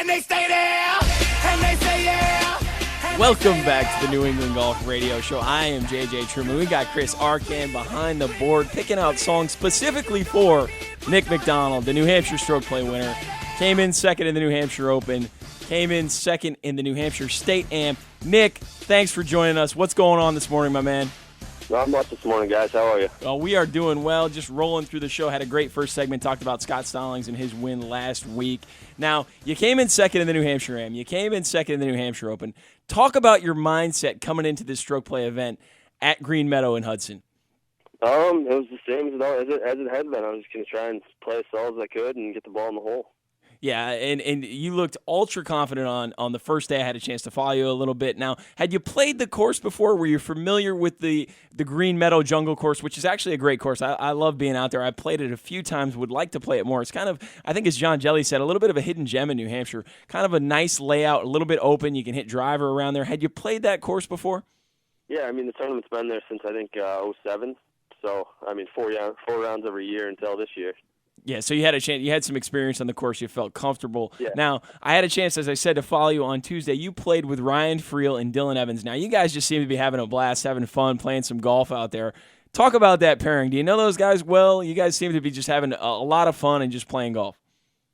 and they stay there, and they say yeah. Welcome back to the New England Golf Radio Show. I am JJ Truman. We got Chris Arcan behind the board picking out songs specifically for Nick MacDonald, the New Hampshire stroke play winner. Came in second in the New Hampshire Open. Came in second in the New Hampshire State Am. Nick, thanks for joining us. What's going on this morning, my man? Not much this morning, guys. How are you? We are doing well, just rolling through the show. Had a great first segment, talked about Scott Stallings and his win last week. Now, you came in second in the New Hampshire Am. You came in second in the New Hampshire Open. Talk about your mindset coming into this stroke play event at Green Meadow in Hudson. It was the same as it had been. I was just going to try and play as solid as I could and get the ball in the hole. Yeah, and you looked ultra confident on the first day. I had a chance to follow you a little bit. Now, had you played the course before? Were you familiar with the Green Meadow Jungle course, which is actually a great course? I love being out there. I played it a few times, would like to play it more. It's kind of, I think as John Jelly said, a little bit of a hidden gem in New Hampshire. Kind of a nice layout, a little bit open. You can hit driver around there. Had you played that course before? Yeah, I mean, the tournament's been there since, I think, 07. So, I mean, four rounds every year until this year. Yeah, so you had a chance. You had some experience on the course. You felt comfortable. Yeah. Now, I had a chance, as I said, to follow you on Tuesday. You played with Ryan Friel and Dylan Evans. Now, you guys just seem to be having a blast, having fun, playing some golf out there. Talk about that pairing. Do you know those guys well? You guys seem to be just having a lot of fun and just playing golf.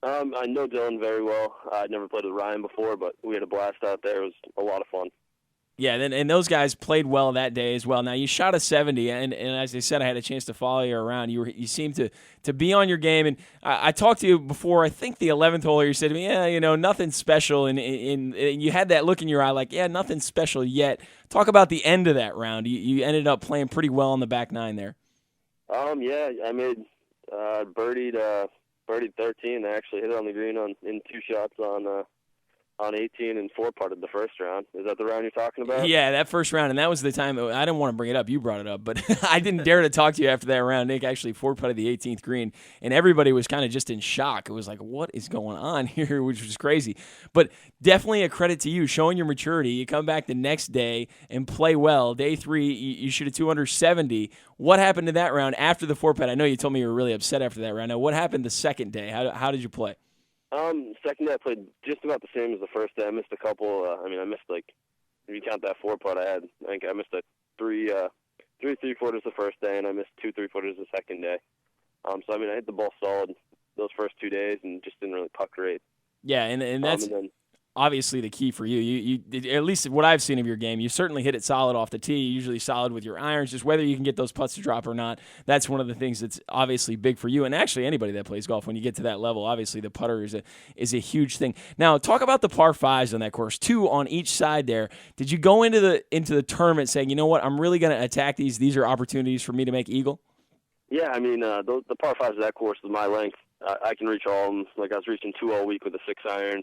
I know Dylan very well. I'd never played with Ryan before, but we had a blast out there. It was a lot of fun. Yeah, and those guys played well that day as well. Now, you shot a 70, and as I said, I had a chance to follow you around. You seemed to be on your game, and I talked to you before, I think the 11th hole, you said to me, yeah, nothing special, and you had that look in your eye like, yeah, nothing special yet. Talk about the end of that round. You ended up playing pretty well on the back nine there. Yeah, I made birdied 13. I actually hit it on the green in two shots on 18 and four-putted the first round. Is that the round you're talking about? Yeah, that first round, and that was the time. I didn't want to bring it up. You brought it up, but I didn't dare to talk to you after that round. Nick actually four-putted the 18th green, and everybody was kind of just in shock. It was like, what is going on here, which was crazy. But definitely a credit to you, showing your maturity. You come back the next day and play well. Day three, you shoot a 270. What happened to that round after the four-putt? I know you told me you were really upset after that round. Now, what happened the second day? How did you play? Second day I played just about the same as the first day. I missed a couple. I missed, like, if you count that four-putt I think I missed a three three-footers the first day, and I missed two three-footers the second day. I hit the ball solid those first 2 days and just didn't really putt great. Yeah, and that's obviously the key for you. You at least what I've seen of your game, you certainly hit it solid off the tee. You're usually solid with your irons. Just whether you can get those putts to drop or not, that's one of the things that's obviously big for you. And actually, anybody that plays golf, when you get to that level, obviously the putter is a huge thing. Now, talk about the par fives on that course, 2 on each side there. Did you go into the tournament saying, you know what, I'm really going to attack these? These are opportunities for me to make eagle. Yeah, the par fives of that course is my length. I can reach all of them. Like, I was reaching 2 all week with a 6-iron.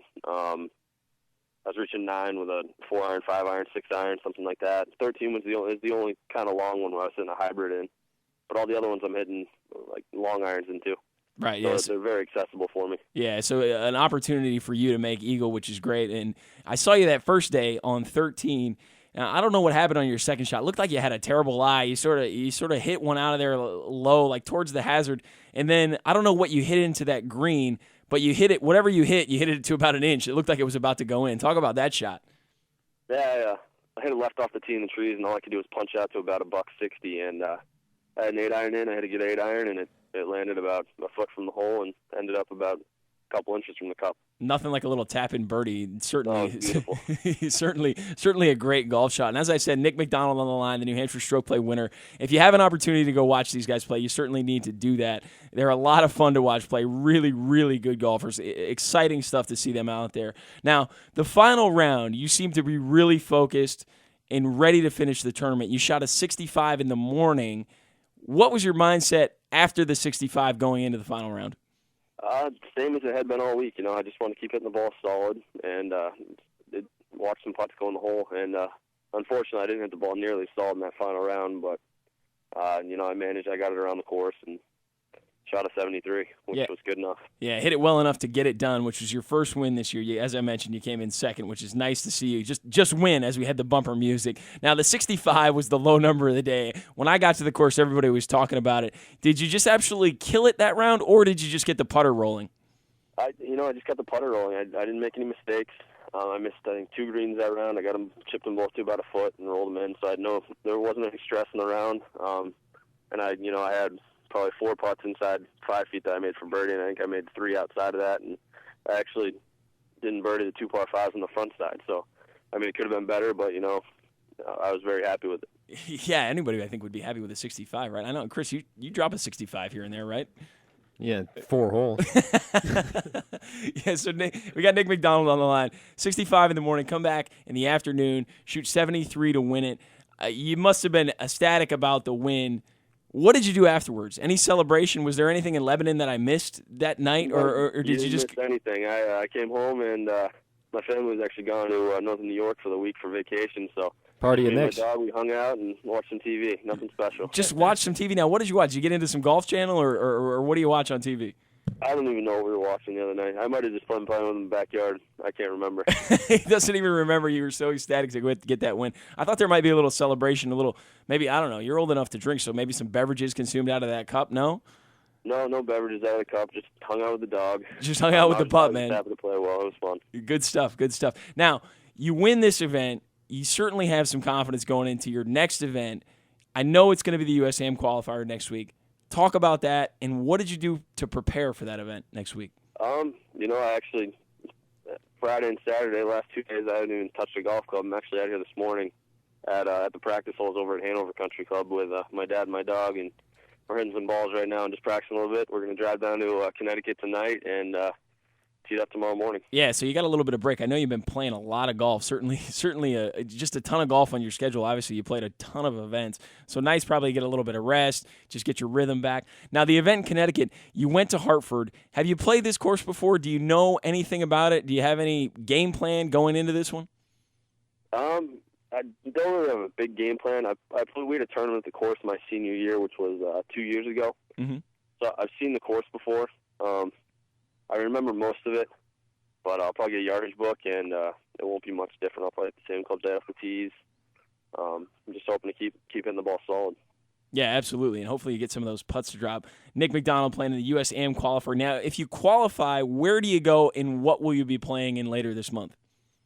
I was reaching 9 with a 4-iron, 5-iron, 6-iron, something like that. 13 was the only kind of long one where I was hitting a hybrid in. But all the other ones I'm hitting, like, long irons into. Right, so yes. They're very accessible for me. Yeah, so an opportunity for you to make eagle, which is great. And I saw you that first day on 13. Now, I don't know what happened on your second shot. It looked like you had a terrible lie. You sort of hit one out of there low, like towards the hazard. And then I don't know what you hit into that green, but you hit it, whatever you hit it to about an inch. It looked like it was about to go in. Talk about that shot. Yeah. I hit it left off the tee in the trees, and all I could do was punch out to about $160. And I had an 8-iron in. I had a good 8-iron, and it landed about a foot from the hole and ended up about a couple inches from the cup. Nothing like a little tap-in birdie. Certainly, beautiful. certainly a great golf shot. And as I said, Nick MacDonald on the line, the New Hampshire Stroke Play winner. If you have an opportunity to go watch these guys play, you certainly need to do that. They're a lot of fun to watch play. Really, really good golfers. Exciting stuff to see them out there. Now, the final round, you seem to be really focused and ready to finish the tournament. You shot a 65 in the morning. What was your mindset after the 65 going into the final round? Same as it had been all week. I just want to keep hitting the ball solid and watch some putts go in the hole. And unfortunately, I didn't hit the ball nearly solid in that final round, but I managed. I got it around the course and shot a 73, which was good enough. Yeah, hit it well enough to get it done, which was your first win this year. As I mentioned, you came in second, which is nice to see you just win as we had the bumper music. Now, the 65 was the low number of the day. When I got to the course, everybody was talking about it. Did you just absolutely kill it that round, or did you just get the putter rolling? I just got the putter rolling. I didn't make any mistakes. I missed, I think, 2 greens that round. I got them, chipped them both to about a foot and rolled them in. So there wasn't any stress in the round. And I had probably 4 putts inside 5 feet that I made for birdie, and I think I made 3 outside of that. And I actually didn't birdie the 2 par 5s on the front side. So, I mean, it could have been better, but, I was very happy with it. Yeah, anybody I think would be happy with a 65, right? I know, Chris, you drop a 65 here and there, right? Yeah, 4 holes. Yeah, so we got Nick MacDonald on the line. 65 in the morning, come back in the afternoon, shoot 73 to win it. You must have been ecstatic about the win. What did you do afterwards? Any celebration? Was there anything in Lebanon that I missed that night, or did you just miss anything? I came home and my family was actually gone to Northern New York for the week for vacation, so. Party at Me and Nick's. my dog, we hung out and watched some TV. Nothing special. just watch some TV? Now, what did you watch? Did you get into some Golf Channel, or what do you watch on TV? I don't even know what we were watching the other night. I might have just been playing in the backyard. I can't remember. He doesn't even remember. You were so ecstatic to get that win. I thought there might be a little celebration, maybe, I don't know. You're old enough to drink, so maybe some beverages consumed out of that cup, no? No beverages out of the cup. Just hung out with the dog. Just hung out with the pup, man. Happy to play well. It was fun. Good stuff. Now, you win this event. You certainly have some confidence going into your next event. I know it's going to be the USAM qualifier next week. Talk about that, and what did you do to prepare for that event next week? I actually, Friday and Saturday, last 2 days, I haven't even touched a golf club. I'm actually out here this morning at the practice holes over at Hanover Country Club with my dad and my dog, and we're hitting some balls right now and just practicing a little bit. We're going to drive down to Connecticut tonight and tee it up tomorrow morning. Yeah, so you got a little bit of break. I know you've been playing a lot of golf. Certainly, just a ton of golf on your schedule. Obviously, you played a ton of events. So nice probably to get a little bit of rest, just get your rhythm back. Now, the event in Connecticut, you went to Hartford. Have you played this course before? Do you know anything about it? Do you have any game plan going into this one? I don't really have a big game plan. We had a tournament at the course my senior year, which was 2 years ago. Mm-hmm. So I've seen the course before. I remember most of it, but I'll probably get a yardage book, and it won't be much different. I'll play at the same clubs right off the tees. I'm just hoping to keep hitting the ball solid. Yeah, absolutely, and hopefully you get some of those putts to drop. Nick MacDonald playing in the USAM qualifier. Now, if you qualify, where do you go, and what will you be playing in later this month?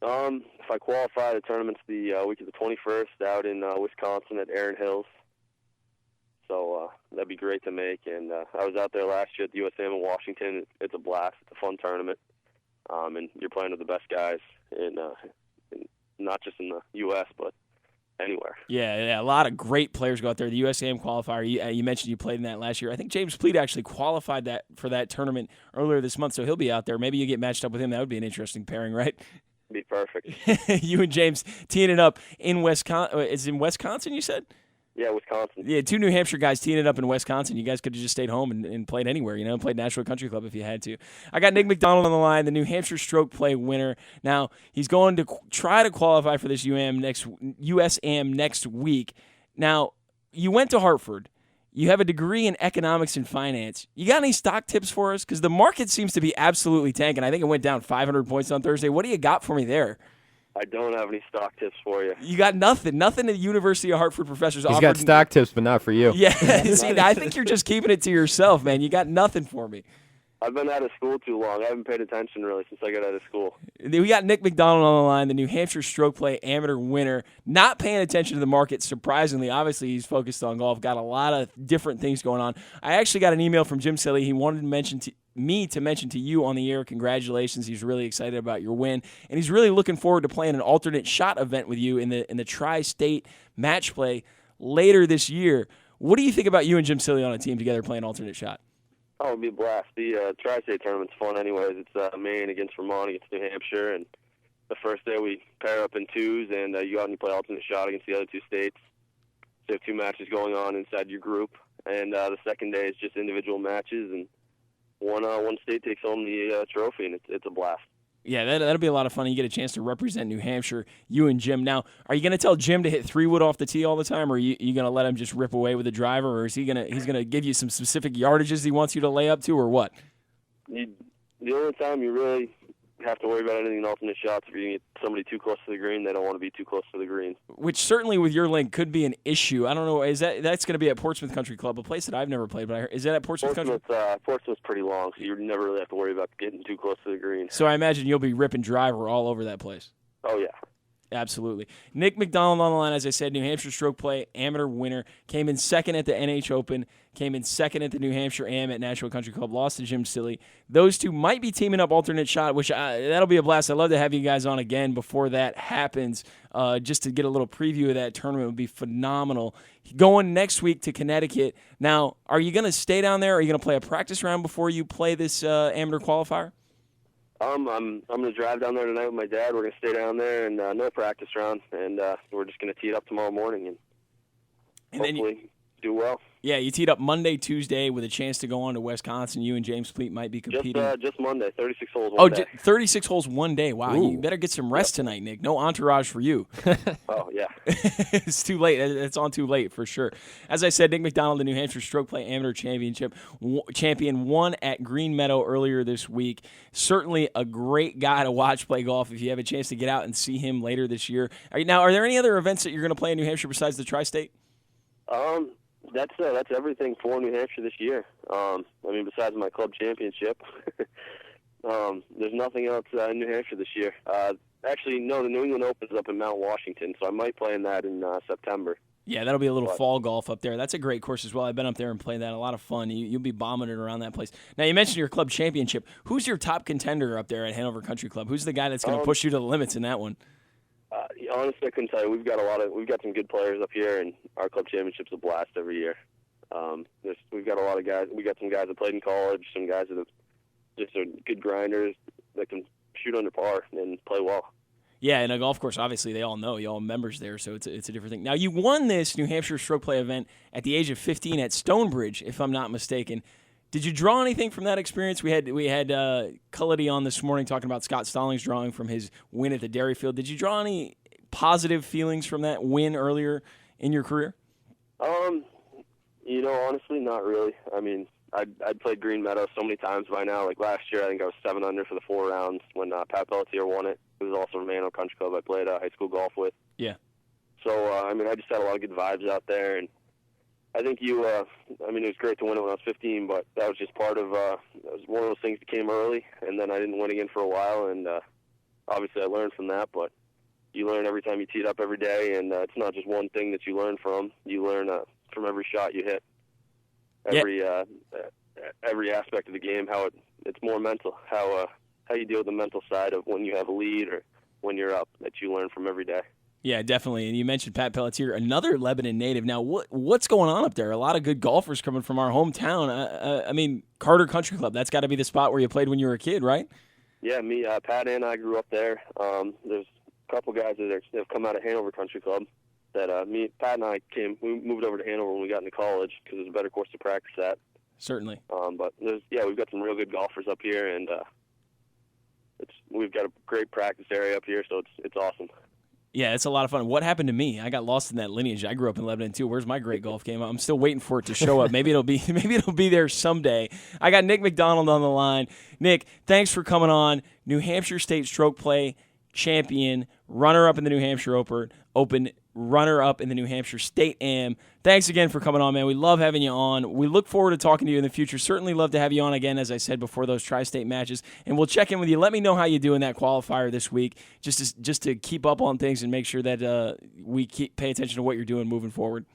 If I qualify, the tournament's the week of the 21st out in Wisconsin at Erin Hills. So that'd be great to make. And I was out there last year at the USAM in Washington. It's a blast. It's a fun tournament. And you're playing with the best guys, in not just in the U.S., but anywhere. Yeah, a lot of great players go out there. The USAM qualifier, you mentioned you played in that last year. I think James Pleat actually qualified for that tournament earlier this month, so he'll be out there. Maybe you get matched up with him. That would be an interesting pairing, right? Be perfect. You and James teeing it up in Wisconsin. It's in Wisconsin, you said? Yeah, Wisconsin. Yeah, 2 New Hampshire guys teeing it up in Wisconsin. You guys could have just stayed home and played anywhere, played Nashua Country Club if you had to. I got Nick MacDonald on the line, the New Hampshire Stroke Play winner. Now, he's going to try to qualify for this USAM next week. Now, you went to Hartford. You have a degree in economics and finance. You got any stock tips for us? Because the market seems to be absolutely tanking. I think it went down 500 points on Thursday. What do you got for me there? I don't have any stock tips for you. You got nothing. Nothing the University of Hartford professors offered. He's got stock tips, but not for you. Yeah. See, I think you're just keeping it to yourself, man. You got nothing for me. I've been out of school too long. I haven't paid attention really since I got out of school. We got Nick MacDonald on the line, the New Hampshire Stroke Play amateur winner. Not paying attention to the market, surprisingly. Obviously, he's focused on golf. Got a lot of different things going on. I actually got an email from Jim Silly. He wanted to mention to you on the air. Congratulations. He's really excited about your win. And he's really looking forward to playing an alternate shot event with you in the Tri-State match play later this year. What do you think about you and Jim Silly on a team together playing alternate shot? Oh, it'd be a blast. The Tri-State tournament's fun anyways. It's Maine against Vermont against New Hampshire, and the first day we pair up in twos, and you go out and you play alternate shot against the other 2 states. So you have 2 matches going on inside your group, and the second day is just individual matches, and one state takes home the trophy, and it's a blast. Yeah, that'll be a lot of fun. You get a chance to represent New Hampshire, you and Jim. Now, are you going to tell Jim to hit 3-wood off the tee all the time, or are you going to let him just rip away with the driver, or is he's going to give you some specific yardages he wants you to lay up to, or what? The only time you really have to worry about anything in alternate shots. If you get somebody too close to the green, they don't want to be too close to the green. Which certainly with your link could be an issue. I don't know. That's going to be at Portsmouth Country Club, a place that I've never played. But is that at Portsmouth Country? Portsmouth's pretty long, so you never really have to worry about getting too close to the green. So I imagine you'll be ripping driver all over that place. Oh, yeah. Absolutely. Nick MacDonald on the line, as I said, New Hampshire Stroke Play amateur winner. Came in second at the NH Open. Came in second at the New Hampshire Am at Nashville Country Club. Lost to Jim Stilley. Those two might be teaming up alternate shot, which that'll be a blast. I'd love to have you guys on again before that happens, just to get a little preview of that tournament. Would be phenomenal. Going next week to Connecticut. Now, are you going to stay down there? Or are you going to play a practice round before you play this amateur qualifier? I'm going to drive down there tonight with my dad. We're going to stay down there and no practice round, and we're just going to tee it up tomorrow morning and hopefully do well. Yeah, you teed up Monday, Tuesday with a chance to go on to Wisconsin. You and James Pleat might be competing. Just Monday, 36 holes one day. 36 holes one day. Wow, Ooh. You better get some rest tonight, Nick. No entourage for you. Oh, yeah. It's too late. It's on too late for sure. As I said, Nick MacDonald, the New Hampshire Stroke Play Amateur champion, won at Green Meadow earlier this week. Certainly a great guy to watch play golf if you have a chance to get out and see him later this year. Now, are there any other events that you're going to play in New Hampshire besides the Tri-State? That's everything for New Hampshire this year. Besides my club championship, there's nothing else in New Hampshire this year. Actually, no, the New England Open is up in Mount Washington, so I might play in that in September. Yeah, that'll be a little fall golf up there. That's a great course as well. I've been up there and played that. A lot of fun. You'll be bombing it around that place. Now, you mentioned your club championship. Who's your top contender up there at Hanover Country Club? Who's the guy that's going to push you to the limits in that one? Honestly, I couldn't tell you. We've got some good players up here, and our club championship's a blast every year. We've got a lot of guys. We got some guys that played in college, some guys that just are good grinders that can shoot under par and play well. Yeah, and a golf course, obviously, they all know. You all members there, so it's a different thing. Now, you won this New Hampshire Stroke Play event at the age of 15 at Stonebridge, if I'm not mistaken. Did you draw anything from that experience? We had Cullity on this morning talking about Scott Stallings drawing from his win at the Dairyfield. Did you draw any positive feelings from that win earlier in your career? Honestly, not really. I'd played Green Meadow so many times by now. Like last year, I think I was 7 under for the 4 rounds when Pat Pelletier won it. It was also from Mano Country Club I played high school golf with. Yeah. So, I just had a lot of good vibes out there, and I think it was great to win it when I was 15, but that was just part of, it was one of those things that came early, and then I didn't win again for a while, and obviously I learned from that, but you learn every time you tee it up every day, and it's not just one thing that you learn from. You learn from every shot you hit, every aspect of the game, how it's more mental, how you deal with the mental side of when you have a lead or when you're up, that you learn from every day. Yeah, definitely. And you mentioned Pat Pelletier, another Lebanon native. Now, what's going on up there? A lot of good golfers coming from our hometown. Carter Country Club, that's got to be the spot where you played when you were a kid, right? Yeah, Pat and I grew up there. There's a couple guys that have come out of Hanover Country Club that Pat and I we moved over to Hanover when we got into college because it was a better course to practice at. Certainly. But we've got some real good golfers up here, and we've got a great practice area up here, so it's awesome. Yeah, it's a lot of fun. What happened to me? I got lost in that lineage. I grew up in Lebanon too. Where's my great golf game? I'm still waiting for it to show up. Maybe it'll be there someday. I got Nick MacDonald on the line. Nick, thanks for coming on. New Hampshire State Stroke Play champion, runner-up in the New Hampshire Open, runner-up in the New Hampshire State Am. Thanks again for coming on, man. We love having you on. We look forward to talking to you in the future. Certainly love to have you on again, as I said before, those tri-state matches. And we'll check in with you. Let me know how you do in that qualifier this week, just to keep up on things and make sure that we pay attention to what you're doing moving forward.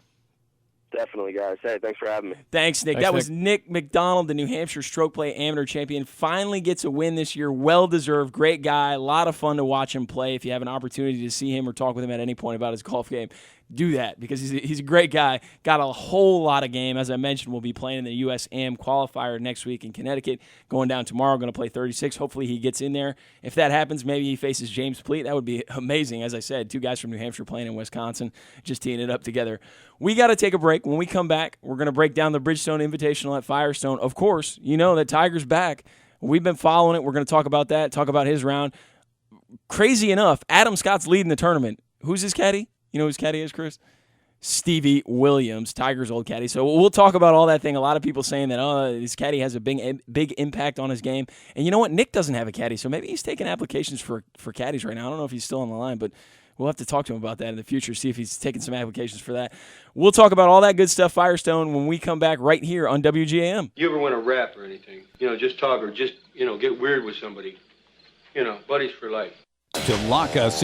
Definitely, guys. Hey, thanks for having me. Thanks, Nick. That was Nick MacDonald, the New Hampshire Stroke Play Amateur Champion. Finally gets a win this year. Well-deserved. Great guy. A lot of fun to watch him play. If you have an opportunity to see him or talk with him at any point about his golf game, do that because he's a great guy. Got a whole lot of game. As I mentioned, we'll be playing in the U.S. Am qualifier next week in Connecticut. Going down tomorrow, going to play 36. Hopefully he gets in there. If that happens, maybe he faces James Pleat. That would be amazing. As I said, 2 guys from New Hampshire playing in Wisconsin, just teeing it up together. We got to take a break. When we come back, we're going to break down the Bridgestone Invitational at Firestone. Of course, you know that Tiger's back. We've been following it. We're going to talk about that, talk about his round. Crazy enough, Adam Scott's leading the tournament. Who's his caddy? You know who his caddy is, Chris? Stevie Williams, Tiger's old caddy. So we'll talk about all that thing. A lot of people saying that, his caddy has a big impact on his game. And you know what? Nick doesn't have a caddy, so maybe he's taking applications for caddies right now. I don't know if he's still on the line, but we'll have to talk to him about that in the future, see if he's taking some applications for that. We'll talk about all that good stuff, Firestone, when we come back right here on WGAM. You ever want to rap or anything? Just talk or just, get weird with somebody. Buddies for life. To lock us